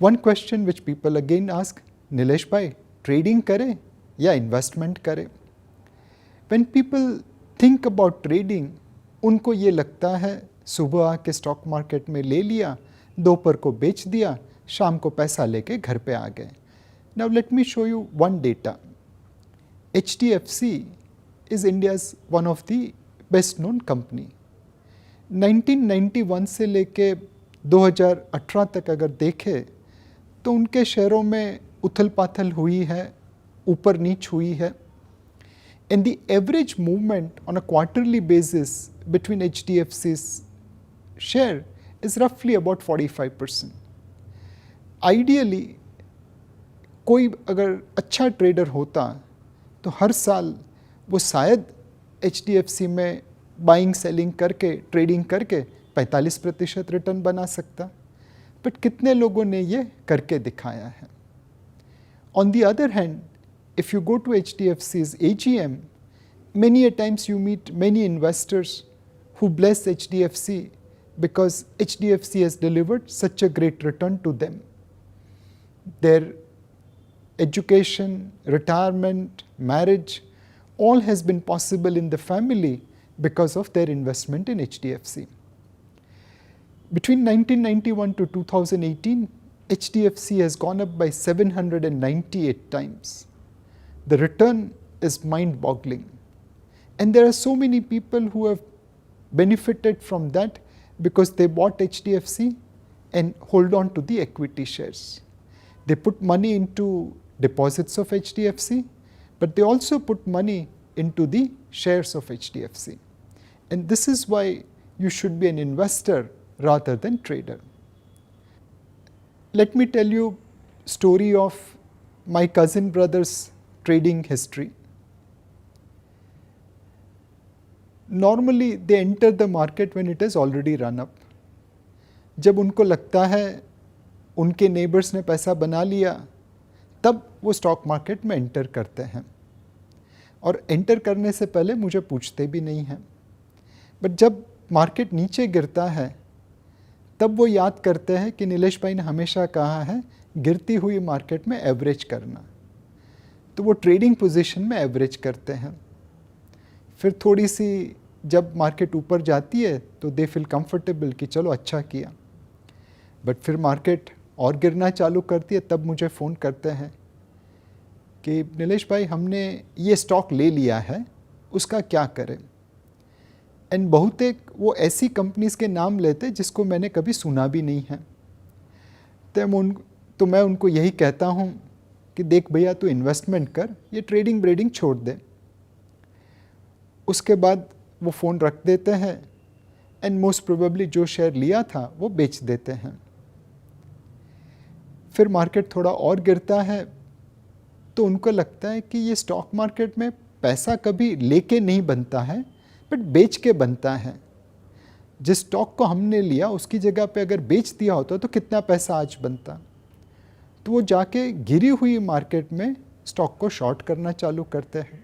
One question which people again ask, Nilesh bhai, trading करें या investment करें? When people think about trading, उनको ये लगता है सुबह आके स्टॉक मार्केट में ले लिया, दोपहर को बेच दिया, शाम को पैसा लेके घर पे आ गए. Now let me show you one data. HDFC is India's one of the best known company. 1991 से लेके 2018 तक अगर देखें तो उनके शेयरों में उथल पाथल हुई है, ऊपर नीच हुई है. And the average movement on a quarterly basis between HDFC's share is roughly about 45%. Ideally, कोई अगर अच्छा ट्रेडर होता तो हर साल वो शायद HDFC में बाइंग सेलिंग करके ट्रेडिंग करके 45% रिटर्न बना सकता, बट कितने लोगों ने ये करके दिखाया है. On the other hand, if you go to HDFC's AGM, many a times you meet many investors who bless HDFC because HDFC has delivered such a great return to them. Their education, retirement, marriage, all has been possible in the family because of their investment in HDFC. Between 1991 to 2018, HDFC has gone up by 798 times. The return is mind-boggling. And there are so many people who have benefited from that because they bought HDFC and hold on to the equity shares. They put money into deposits of HDFC, but they also put money into the shares of HDFC. And this is why you should be an investor rather than trader. Let me tell you story of my cousin brother's trading history. Normally they enter the market when it has already run up. जब उनको लगता है उनके neighbours ने पैसा बना लिया, तब वो स्टॉक मार्केट में एंटर करते हैं, और एंटर करने से पहले मुझे पूछते भी नहीं हैं. बट जब मार्केट नीचे गिरता है तब वो याद करते हैं कि नीलेश भाई ने हमेशा कहा है गिरती हुई मार्केट में एवरेज करना, तो वो ट्रेडिंग पोजीशन में एवरेज करते हैं. फिर थोड़ी सी जब मार्केट ऊपर जाती है तो दे फील कंफर्टेबल कि चलो अच्छा किया, बट फिर मार्केट और गिरना चालू करती है, तब मुझे फ़ोन करते हैं कि नीलेश भाई हमने ये स्टॉक ले लिया है, उसका क्या करें. एंड बहुतेक वो ऐसी कंपनीज़ के नाम लेते जिसको मैंने कभी सुना भी नहीं है. तो मैं उनको यही कहता हूँ कि देख भैया तू इन्वेस्टमेंट कर, ये ट्रेडिंग ब्रेडिंग छोड़ दे. उसके बाद वो फ़ोन रख देते हैं एंड मोस्ट प्रोबेबली जो शेयर लिया था वो बेच देते हैं. फिर मार्केट थोड़ा और गिरता है तो उनको लगता है कि ये स्टॉक मार्केट में पैसा कभी लेके नहीं बनता है, बट बेच के बनता है. जिस स्टॉक को हमने लिया उसकी जगह पे अगर बेच दिया होता तो कितना पैसा आज बनता. तो वो जाके गिरी हुई मार्केट में स्टॉक को शॉर्ट करना चालू करते हैं.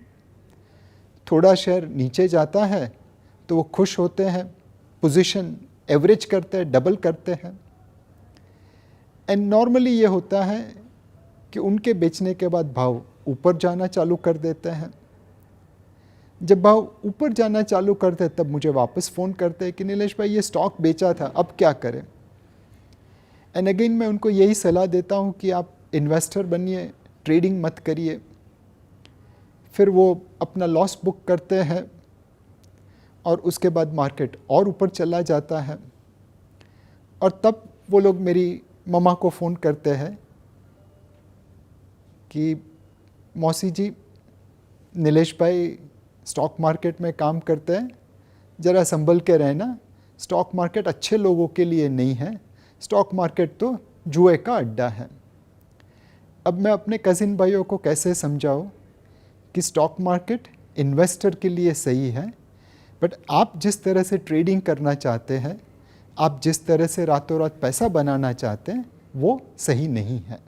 थोड़ा शेयर नीचे जाता है तो वो खुश होते हैं, पोजीशन एवरेज करते हैं, डबल करते हैं. एंड नॉर्मली ये होता है कि उनके बेचने के बाद भाव ऊपर जाना चालू कर देते हैं. जब भाव ऊपर जाना चालू करते हैं तब मुझे वापस फ़ोन करते हैं कि नीलेश भाई ये स्टॉक बेचा था, अब क्या करें. एंड अगेन मैं उनको यही सलाह देता हूँ कि आप इन्वेस्टर बनिए, ट्रेडिंग मत करिए. फिर वो अपना लॉस बुक करते हैं और उसके बाद मार्केट और ऊपर चला जाता है, और तब वो लोग मेरी मम्मा को फ़ोन करते हैं कि मौसी जी नीलेश भाई स्टॉक मार्केट में काम करते हैं, ज़रा संभल के रहना, स्टॉक मार्केट अच्छे लोगों के लिए नहीं है, स्टॉक मार्केट तो जुए का अड्डा है. अब मैं अपने कज़िन भाइयों को कैसे समझाऊं कि स्टॉक मार्केट इन्वेस्टर के लिए सही है, बट आप जिस तरह से ट्रेडिंग करना चाहते हैं, आप जिस तरह से रातों रात पैसा बनाना चाहते हैं, वो सही नहीं है.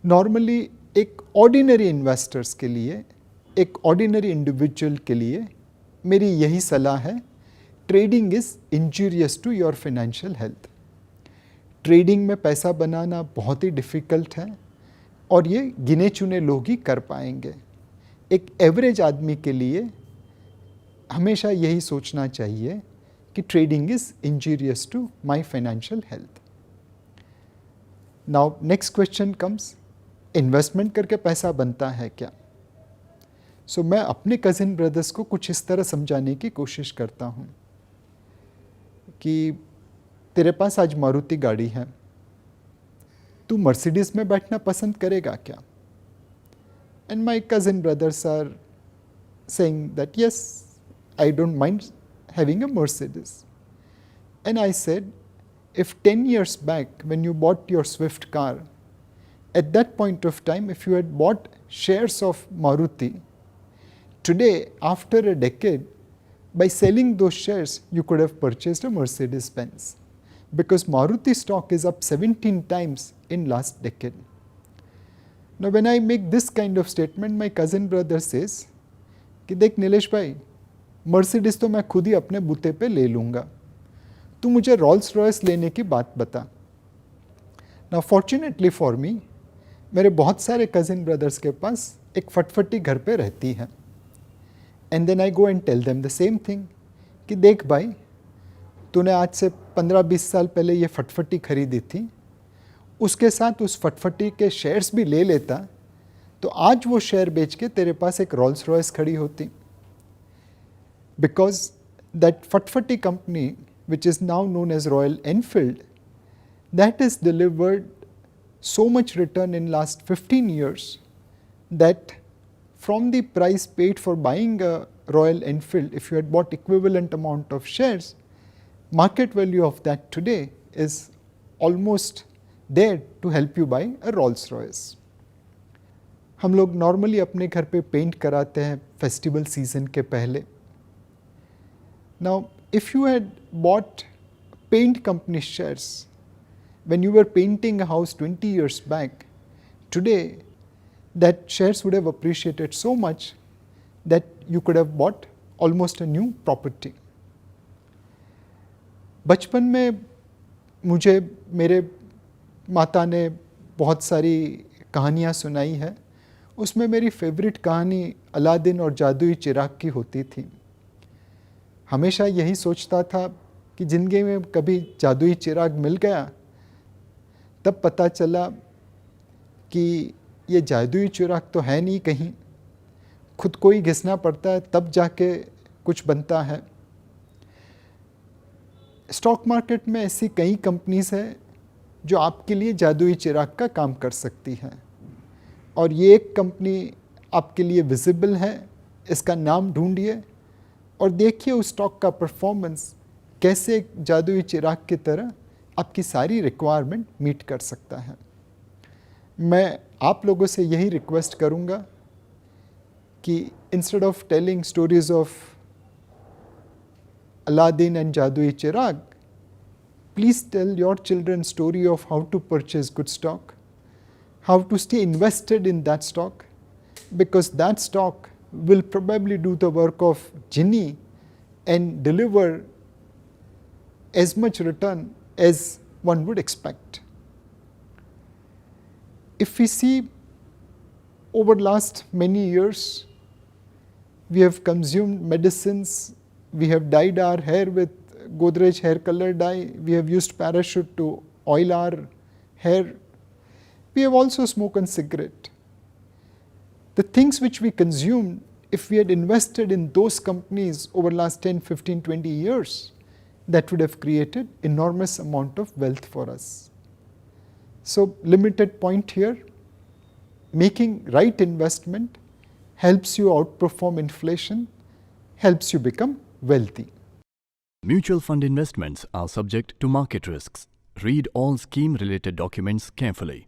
नॉर्मली एक ऑर्डिनरी इन्वेस्टर्स के लिए, एक ऑर्डिनरी इंडिविजुअल के लिए मेरी यही सलाह है, trading is injurious to your financial health. Trading में पैसा बनाना बहुत ही डिफ़िकल्ट है और ये गिने चुने लोग ही कर पाएंगे। एक एवरेज आदमी के लिए हमेशा यही सोचना चाहिए कि trading is injurious to my financial health. Now next question comes, investment करके पैसा बनता है क्या? सो मैं अपने कज़िन ब्रदर्स को कुछ इस तरह समझाने की कोशिश करता हूँ कि तेरे पास आज मारुति गाड़ी है, तू मर्सिडीज़ में बैठना पसंद करेगा क्या? And my cousin brothers are saying that yes, I don't mind having a Mercedes. And I said, if 10 years back when you bought your Swift car, at that point of time, if you had bought shares of Maruti, today, after a decade, by selling those shares, you could have purchased a Mercedes Benz. Because Maruti stock is up 17 times in last decade. Now, when I make this kind of statement, my cousin brother says, कि देख नीलेश भाई, Mercedes तो मैं खुद ही अपने बूते पे ले लूँगा, तू मुझे रोल्स रॉयस लेने की बात बता। नाउ फॉर्चुनेटली फॉर मी, मेरे बहुत सारे कज़िन ब्रदर्स के पास एक फटफटी घर पे रहती है। And then I go and tell them the same thing कि देख भाई, तूने आज से 15-20 साल पहले ये फटफटी खरीदी थी, उसके साथ उस फटफटी के शेयर्स भी ले लेता तो आज वो शेयर बेच के तेरे पास एक रोल्स रॉयस खड़ी होती। Because that Fatfati company, which is now known as Royal Enfield, that has delivered so much return in last 15 years that from the price paid for buying a Royal Enfield, if you had bought equivalent amount of shares, market value of that today is almost there to help you buy a Rolls Royce. हम लोग normally अपने घर पे paint कराते हैं festival season के पहले। Now, if you had bought paint company shares when you were painting a house 20 years back, today that shares would have appreciated so much that you could have bought almost a new property. बचपन में मुझे मेरे माता ने बहुत सारी कहानियाँ सुनाई है, उसमें मेरी फेवरेट कहानी अलादीन और जादुई चिराग की होती थी। हमेशा यही सोचता था कि ज़िंदगी में कभी जादुई चिराग मिल गया, तब पता चला कि ये जादुई चिराग तो है नहीं कहीं, खुद को ही घिसना पड़ता है तब जाके कुछ बनता है। स्टॉक मार्केट में ऐसी कई कंपनीज़ हैं जो आपके लिए जादुई चिराग का काम कर सकती हैं और ये एक कंपनी आपके लिए विजिबल है, इसका नाम ढूंढिए और देखिए उस स्टॉक का परफॉर्मेंस कैसे एक जादुई चिराग की तरह आपकी सारी रिक्वायरमेंट मीट कर सकता है। मैं आप लोगों से यही रिक्वेस्ट करूंगा कि instead of telling stories of Aladdin and जादुई चिराग, please tell your children story of how to purchase good stock, how to stay invested in that stock, because that stock will probably do the work of genie and deliver as much return as one would expect. If we see over last many years, we have consumed medicines, we have dyed our hair with Godrej hair color dye, we have used parachute to oil our hair, we have also smoked a cigarette. The things which we consumed, if we had invested in those companies over last 10, 15, 20 years, that would have created enormous amount of wealth for us. So limited point here, making right investment helps you outperform inflation, helps you become wealthy. Mutual fund investments are subject to market risks. Read all scheme-related documents carefully.